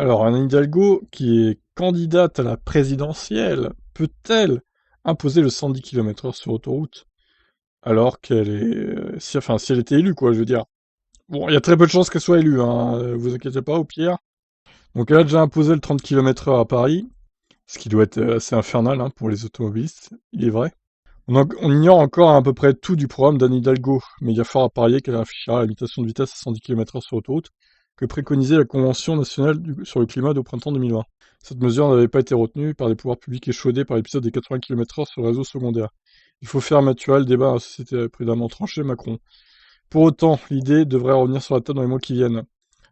Alors, Anne Hidalgo, qui est candidate à la présidentielle, peut-elle imposer le 110 km/h sur autoroute alors qu'elle est... si elle était élue, quoi, je veux dire. Bon, il y a très peu de chances qu'elle soit élue, hein, vous inquiétez pas, au pire. Donc elle a déjà imposé le 30 km/h à Paris, ce qui doit être assez infernal hein, pour les automobilistes, il est vrai. On ignore encore à peu près tout du programme d'Anne Hidalgo, mais il y a fort à parier qu'elle affichera la limitation de vitesse à 110 km/h sur autoroute, que préconisait la Convention nationale sur le climat au printemps 2020. Cette mesure n'avait pas été retenue par les pouvoirs publics échaudés par l'épisode des 80 km/h sur le réseau secondaire. Il faut faire maturer le débat à la société, a prudemment tranché Macron. Pour autant, l'idée devrait revenir sur la table dans les mois qui viennent.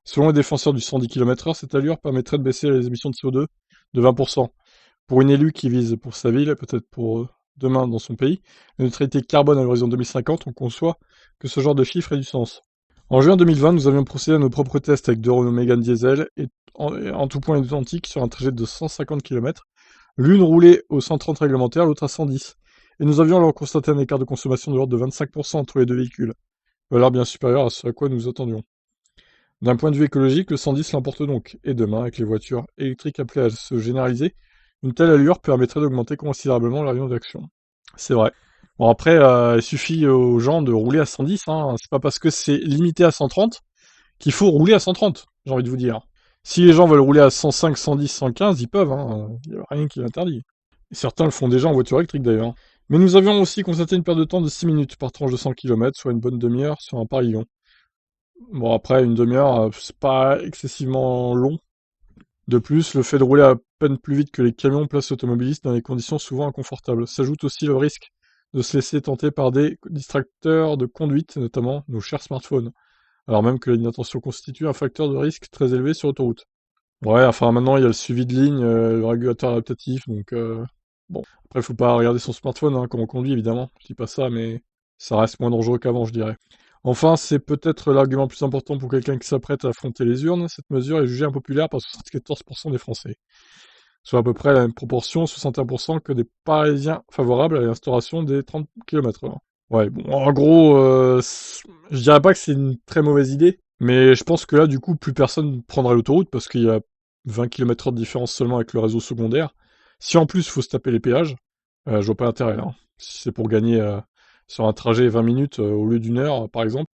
Selon les défenseurs du 110 km/h, cette allure permettrait de baisser les émissions de CO2 de 20%. Pour une élue qui vise pour sa ville, peut-être pour demain dans son pays, la neutralité carbone à l'horizon 2050, on conçoit que ce genre de chiffre ait du sens. En juin 2020, nous avions procédé à nos propres tests avec deux Renault Mégane diesel, et en tout point identiques sur un trajet de 150 km. L'une roulait au 130 réglementaire, l'autre à 110. Et nous avions alors constaté un écart de consommation de l'ordre de 25% entre les deux véhicules, valeur bien supérieure à ce à quoi nous attendions. D'un point de vue écologique, le 110 l'emporte donc, et demain, avec les voitures électriques appelées à se généraliser, une telle allure permettrait d'augmenter considérablement leur rayon d'action. C'est vrai. Bon après, il suffit aux gens de rouler à 110, hein. C'est pas parce que c'est limité à 130 qu'il faut rouler à 130, j'ai envie de vous dire. Si les gens veulent rouler à 105, 110, 115, ils peuvent, hein. Il n'y a rien qui l'interdit. Et certains le font déjà en voiture électrique d'ailleurs. Mais nous avions aussi constaté une perte de temps de 6 minutes par tranche de 100 km, soit une bonne demi-heure sur un Paris-Lyon. Bon après, une demi-heure, c'est pas excessivement long. De plus, le fait de rouler à peine plus vite que les camions place l'automobiliste dans des conditions souvent inconfortables. S'ajoute aussi le risque de se laisser tenter par des distracteurs de conduite, notamment nos chers smartphones, alors même que l'inattention constitue un facteur de risque très élevé sur autoroute. Ouais, enfin maintenant il y a le suivi de ligne, le régulateur adaptatif, donc bon. Après, faut pas regarder son smartphone hein, quand on conduit, évidemment. Je dis pas ça, mais ça reste moins dangereux qu'avant, je dirais. Enfin, c'est peut-être l'argument le plus important pour quelqu'un qui s'apprête à affronter les urnes. Cette mesure est jugée impopulaire par 74% des Français, soit à peu près la même proportion, 61%, que des Parisiens favorables à l'instauration des 30 km/h. Ouais, bon, en gros, je dirais pas que c'est une très mauvaise idée, mais je pense que là, du coup, plus personne prendrait l'autoroute parce qu'il y a 20 km/h de différence seulement avec le réseau secondaire. Si en plus, il faut se taper les péages, je vois pas l'intérêt, hein. Si c'est pour gagner sur un trajet 20 minutes au lieu d'une heure, par exemple,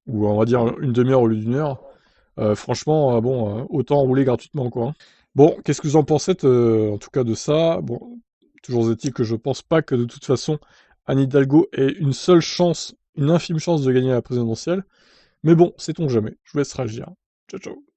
ou on va dire une demi-heure au lieu d'une heure, franchement, bon, autant rouler gratuitement, quoi, hein. Bon, qu'est-ce que vous en pensez, en tout cas, de ça? Bon, toujours est-il que je pense pas que de toute façon, Anne Hidalgo ait une seule chance, une infime chance de gagner la présidentielle. Mais bon, sait-on jamais. Je vous laisse réagir. Ciao, ciao.